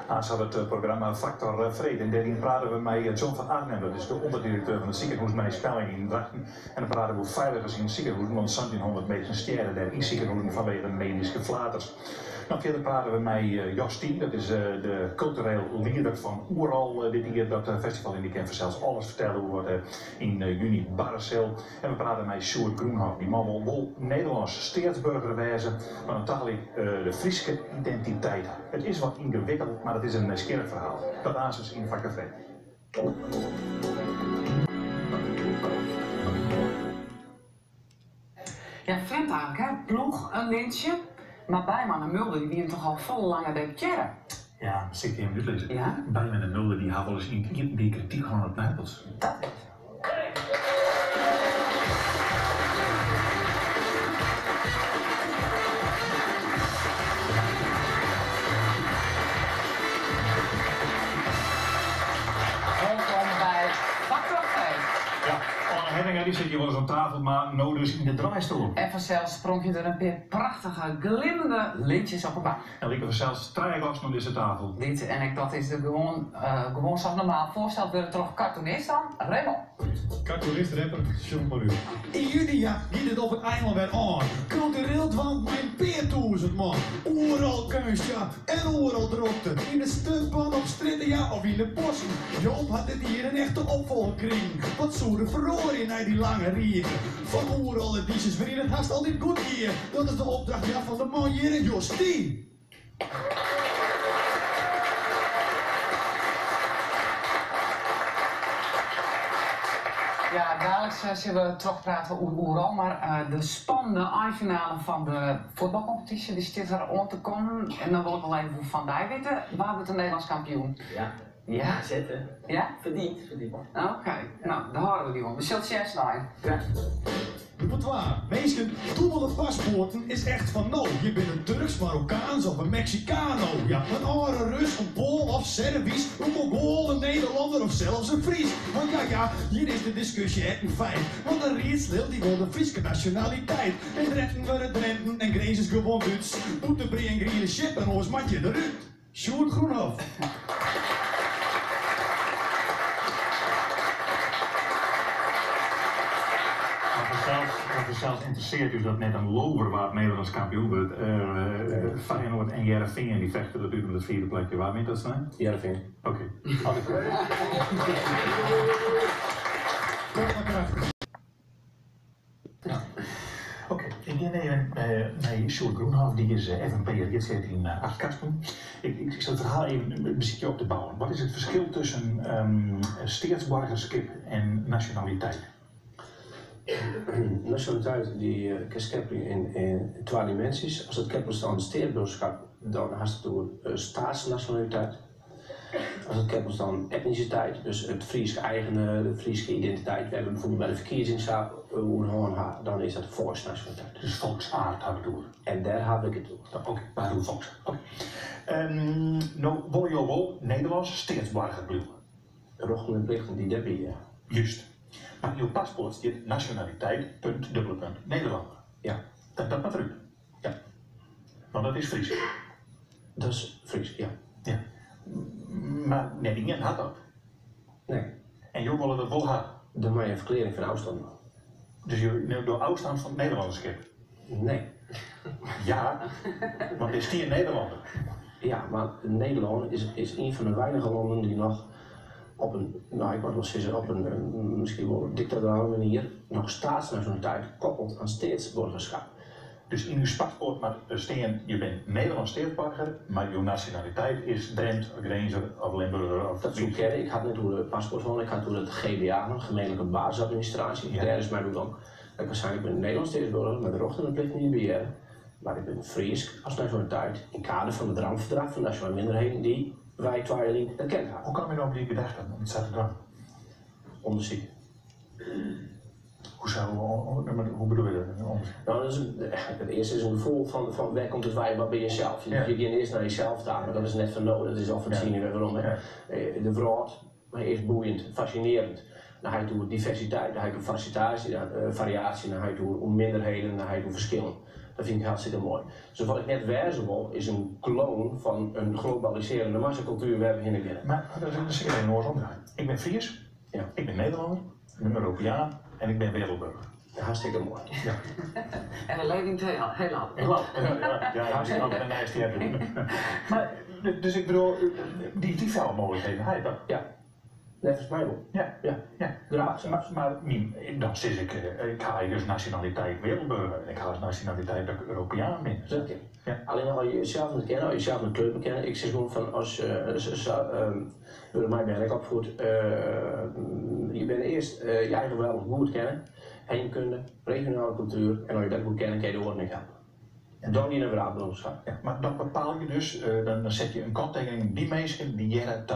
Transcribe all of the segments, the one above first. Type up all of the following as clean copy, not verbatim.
Naast het programma Factor Vrede. En daarin praten we met John van Arnhem, dat is de onderdirecteur van het ziekenhuis met Spelling in Drachten. En dan praten we over veiligers in het ziekenhuis, want 1700 mensen sterren daar in ziekenhuizen vanwege medische flaters. Nou, verder praten we met Jostien, dat is de cultureel leider van Oeral dit jaar, dat festival in die kan zelfs alles vertellen over in juni Barcel. En we praten met Sjoerd Groenhoff, die man wil Nederlandse staatsburger wezen, maar dan toch de Friese identiteit. Het is wat ingewikkeld, maar het is een scherp verhaal. Dat aanzet in Factor Vrede. Ja, vreemd eigenlijk, hè? Ploeg, een lintje. Maar Bijman en Mulder die wieren toch al vol lange de keren. Ja, zeker in dit lezen. Ja? Bijman en Mulder die hebben wel eens in die kritiek gewoon op Napels. Dat is. Welkom bij Factor Vrede. Ja, Anne Henninger die zit hier wel eens aan tafel, maar nou dus in de draaistoel. En vanzelf sprong je er een paar prachtige, glimmende lintjes op elkaar. En ik heb zelfs 3 gasten aan deze tafel. Dit en ik, dat is de gewoon zoals normaal voorstelt, weer toch cartoonist dan? Raymond. Cartoonist, rapper, John Maru. In juni ging het op het eiland weer aan. Cultureel dwang mijn peertoezend man. Overal kunst, ja, en overal drukte. In de stuntbaan op stritten, ja, of in de bossen. Joop had dit hier een echte opvolgkring. Wat zoeren verloren naar die lange rieren. Van overal edities waarin het haast altijd goed hier. Dat is de opdracht, ja, van de man hier in Jostien. Ja, dadelijk zullen we toch praten over Oeral, maar de spannende eindfinale van de voetbalcompetitie die zit er om te komen. En dan wil ik wel even van die weten, waar wordt de Nederlands kampioen? Ja. Ja? Zetten. Ja? Verdiend. Oké, nou, daar horen we die om. We zullen het eerst naar. Ja. Repertoire. Mensen, toemelde paspoorten is echt van no. Je bent een Turks, Marokkaans of een Mexicano. Ja, een Aare Rus, een Pool of Servisch, een Mongool, een Nederlander of zelfs een Fries. Want ja, hier is de discussie echt een feit. Want een Rietslil die wil de Friese nationaliteit. En Drenten we het Drenten en Greens is gewoon Duits. Poetenbrie en Griele Ship en ons matje de Ruud. Sjoerd Groenhoff. Wat zelfs interesseert is dat net een lover waar het Nederlands kampioen wordt. Feyenoord en Heerenveen die vechten natuurlijk om het 4e plekje. Waar meent dat zijn? Heerenveen. Oké. Oké, ik ga even naar Sjoerd Groenhoff, die is FNP'er, die zit in Achtkarsten. Ik zal het verhaal even een beetje op te bouwen. Wat is het verschil tussen staatsburgerschap en nationaliteit? Nationaliteit die heb je in 2 dimensies. Als het keppel dan staatsburgerschap, dan has het door staatsnationaliteit. Als het keppel dan etniciteit, dus het Friese eigene, de Friese identiteit. We hebben bijvoorbeeld bij de verkiezingszaak dan is dat volksnationaliteit. Dus volksaard hebben we door. En daar heb ik het door. Oké, waar doen we volks? Oké. Nou, wil je wel Nederlands staatsburger blijven? Rechten en plichten die heb je, ja. Juist. Maar in je paspoort staat nationaliteit, punt, dubbele punt, Nederlander. Ja. Dat maar terug. Ja. Want dat is Fries. Dat is Fries, ja. Ja. Maar net niet had dat. Nee. En jullie willen dat wel hebben. Dan maak je een verklaring van afstand. Dus je door afstand van het Nederlanderschap. Nee. Ja, want het is geen Nederlander. Ja, maar Nederland is een van de weinige landen die nog op een, nou ik wou wel zeggen, op een misschien wel dictatoriale manier nog staatsnationaliteit koppelt aan staatsburgerschap. Dus in uw paspoort maar staan, je bent Nederlands staatsburger, maar je nationaliteit is Drent, Grenzer of Limburger of dat zoek ik had net hoe de paspoort van, ik had hoe het GBA, gemeentelijke basisadministratie, ja. Daar is mij ook. Ik waarschijnlijk ben een Nederlands staatsburger met de rechten en plichten niet beheren, maar ik ben Fries als nationaliteit in kader van het Ramverdrag van nationale minderheden die wij tweeling erkend hebben. Hoe kan je nou op die gedachte om het te doen? Onderzoek. Hoe bedoel je dat? Nou, dat is het eerste is een gevoel van waar komt het wij, wat ben je zelf? Je gaat eerst naar jezelf staan, maar dat is net van no, dat is al van het zien waarom. Ja. De vrouw is boeiend, fascinerend. Dan ga je door diversiteit, dan ga je door variatie, dan ga je door minderheden, dan ga je door verschillen. Dat vind ik hartstikke mooi. Dus wat ik net wijzen wil, is een kloon van een globaliserende massacultuur waar we heen kennen. Maar dat is een zeker enorm omdraai. Ik ben Fries, Ja. ik ben Nederlander, ik ben Europeaan en ik ben wereldburger. Hartstikke mooi. Ja. En we leven in het heel land. Ja, dat is altijd een nice hebben. Maar, dus ik bedoel, die veldmogelijkheden, hij dat. Ja. Net als mij wel. Ja, Ja. ja. Graag Maar dan zeg ik ga dus nationaliteit wereldburger en ik ga als nationaliteit dat ik Europeaan ben. Dat ken. Ja. Alleen al je jezelf moet kennen, als je jezelf een kleur moet kennen. Ik zeg gewoon van als door mij ben ik opgevoed, je bent eerst je eigen wel goed kennen, heemkunde, regionale cultuur en als je dat goed kennen, kan je de ordening helpen. En dan die naar verhaaldroomschap. Ja, maar dan bepaal je dus, dan zet je een kanttekening, die mensen die jaren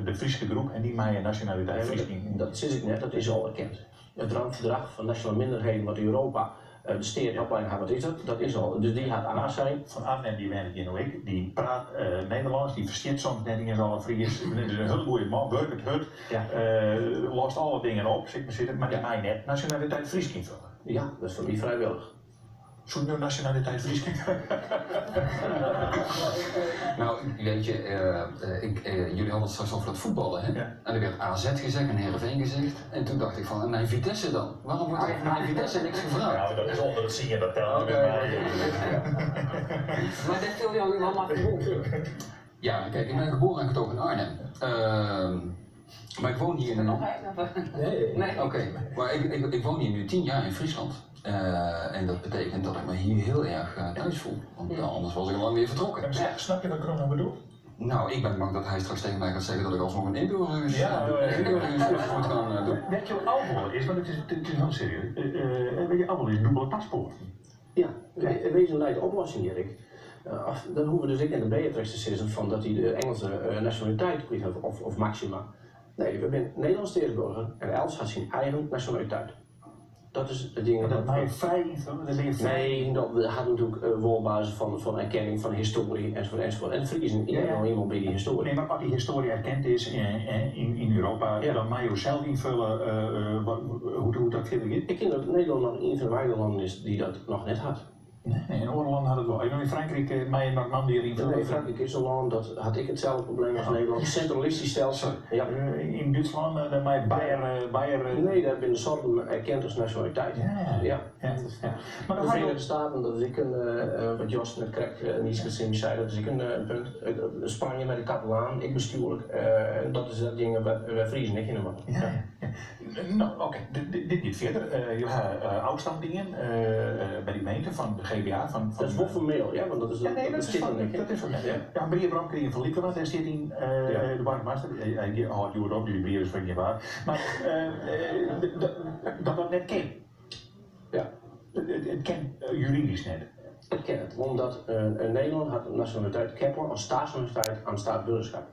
de Friese groep en die mij nationaliteit Fries in. Dat zeg ik net, dat is al erkend. Het randverdrag van nationale minderheden wat Europa de steer opleiding gaat, wat is dat? Dat is al. Dus die gaat aan zijn. Van Arnhem die werkt in week, die praat Nederlands, die versteert soms net niet eens alle Fries. Het is een hele goede man, werkt het hut, lost alle dingen op, maar die mij net nationaliteit Fries invullen. Ja, dat is voor mij vrijwillig. Zoek nu nationaliteit Fries Nou, weet je, jullie hadden het straks over dat voetballen, hè? Ja. En er werd AZ gezegd en Heerenveen gezegd. En toen dacht ik van, en naar Vitesse dan? Waarom wordt er naar Vitesse niks gevraagd? Ja, dat is onder het zingen, dat telt Oké. Maar dat viel jou wel maar goed. Ja, kijk, ik ben geboren en getogen in Arnhem. Maar ik woon hier Er nu... nog één? Nee. Oké, maar ik woon hier nu 10 jaar in Friesland. En dat betekent dat ik me hier heel erg thuis voel. Want anders was ik al lang weer vertrokken. Snap je wat corona bedoelt? Nou, ik ben bang dat hij straks tegen mij gaat zeggen dat ik alsnog een inburgering moet gaan doen. Weet je wat afval is? Want het is heel serieus. Weet je, afval is dubbele paspoort. Ja, wees een leidt oplossing, Erik. Dan hoeven we dus ik en de Beatrix te zeggen van dat hij de Engelse nationaliteit krijgt of maxima. Nee, we zijn Nederlands staatsburger en Els had zijn eigen nationaliteit. Dat is het ding. Dat ben je vrij invullen, dan ben je vrij. Nee, dat gaat natuurlijk wel op basis van erkenning van historie enzovoort. En Friesen, iemand bij die historie. Nee, maar als die historie erkend is in Europa, dan mag je zelf invullen hoe dat verder gaat. Ik denk dat Nederland nog een van de weinige landen is die dat nog net had. Nee, in andere landen had het wel. En in Frankrijk, mij en Normandië invullen. Nee, Frankrijk is een land, dat had ik hetzelfde probleem als Nederland. Centralistisch stelsel. Ja. In Duitsland, dan mij Bayer. Nee, daar ben de soorten erkend als nationaliteit. Ja. Maar De dan Verenigde Staten, dat is ik wat Jos net kreeg, niet gezien zei, dat is ik een punt. Spanje met de Catalaan, ik bestuurlijk. Dat is dat ding waar Friesen niet in hebben. Ja. Nou, oké, dit niet verder. Je hebt oudstandingen bij die gemeente van de GBA. Dat is wel formeel, ja, want dat is dat is van net. Ja, Brian Bramke in van Liekeland, daar zit in de Barnemaster. Die houdt je op, die Brian is van je waar. Maar dat net ken. Ja. Het ken juridisch net. Ik ken het, omdat Nederland had een nationaliteit Kepler als staatsnationaliteit aan staatsburgerschap.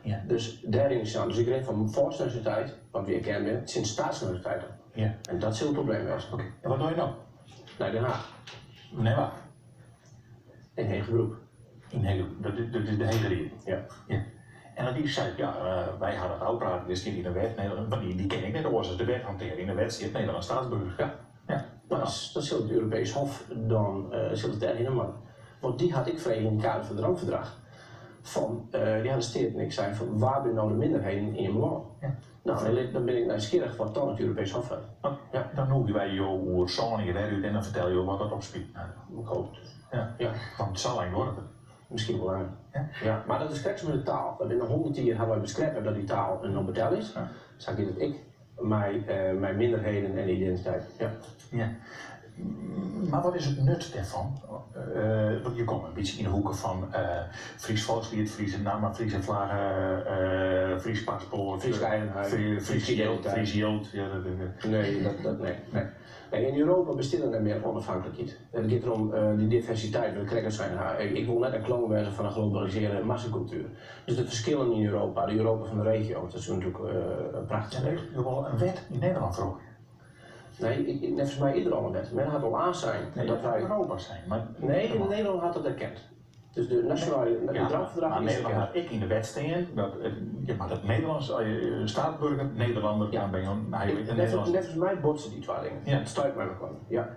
Ja. Dus daarin is aan. Dus ik reed van volksnationaliteit, want wie ik ken ben, sinds staatsnationaliteit. Ja. En dat is heel het probleem geweest. Oké. En wat doe je nou? Naar Den Haag. Nee, waar? In Hege Beroep. Dat is de hele reden. Ja. En dan die zei, wij hadden het uitpraten, dus in de wet, die ken ik net, de wet hanteren. In de wet zit Nederlands staatsburger. Ja. Dat zult het Europees Hof dan zult het daarin maar. Want die had ik vregen in het kader van het Randverdrag. Die hadden steeds en ik zei van waar ben nou de minderheden in je land? Ja. Nou, dan ben ik nieuwsgierig wat dan het Europees Hof heeft. Ja. Dan noemen wij jou zo'n in uit en dan vertel je wat dat opspeelt. Ik hoop het. Ja. Want het zal lang worden. Misschien wel aan. Ja. Ja, maar dat is gek met de taal. Dat binnen 100 jaar hebben wij beschreven dat die taal een non-betel is. Ja. Zeg ik dat ik, mijn minderheden en identiteit. Ja. Maar wat is het nut daarvan? Want je komt een beetje in de hoeken van Fries volkslied, Friese namen, Friese vlaggen, Fries paspoort, Fries eigenheid, Fries Jild. Nee. In Europa bestaat er meer onafhankelijkheid. Het gaat erom die diversiteit, we krijgen zijn. Ik wil net een kloon wezen van een globaliseerde massacultuur. Dus de verschillen in Europa, de Europa van de regio, dat is natuurlijk prachtig. Er is wel een wet in Nederland voor ook. Nee, net volgens mij ieder andere wet. Men had al aan zijn dat wij Europa zijn. Maar nee, in Nederland had het erkend. Dus de nationale Randverdrag is Nederland had ik in de wet staan, maar dat Nederlands, staatsburger, Nederlander, dan ben je een Net volgens mij botsen die twee dingen. Ja. Het stuit mij wel. Ja.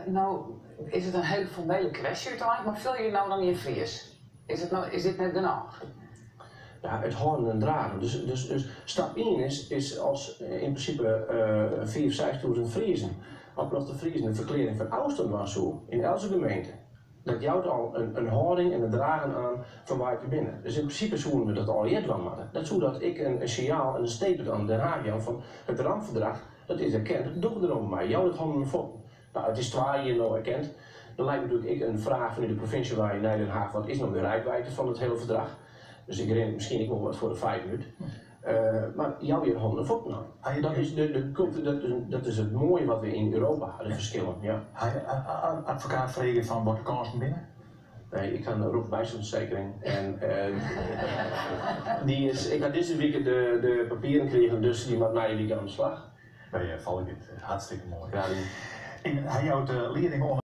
Nou, is het een hele formele kwestie uiteindelijk, maar vul je nou dan in Fries? Is dit net genoeg? Ja, het horen en dragen. Dus stap 1 is als in principe 4.000, 5.000 Friezen. Ook nog de Friezen de verkleding van Oudsten was zo, in elke gemeente. Dat jouwt al een houding en een dragen aan van waar je binnen. Dus in principe zouden we dat al eerder van maken. Dat zodat ik een signaal en een statement aan Den Haag jou van het ramverdrag, dat is erkend, dat doen we erom maar. Jou dat handen voor. Nou, het is 2 jaar nou erkend. Dan lijkt natuurlijk een vraag vanuit de provincie waar je naar Den Haag, wat is nou de reikwijdte van het hele verdrag? Dus ik ren misschien wel wat voor de 5 minuten. Maar jou weer handen voor nou. Dat is het mooie wat we in Europa hadden, verschillen. Ja. Advocaat vregen van wat de kansen binnen? Nee, ik kan Rob bijstandsverzekering en ik had deze week de papieren gekregen, dus die mag na je week aan de slag. Bij Valkit, hartstikke mooi. Ja, En hij houdt leerlingen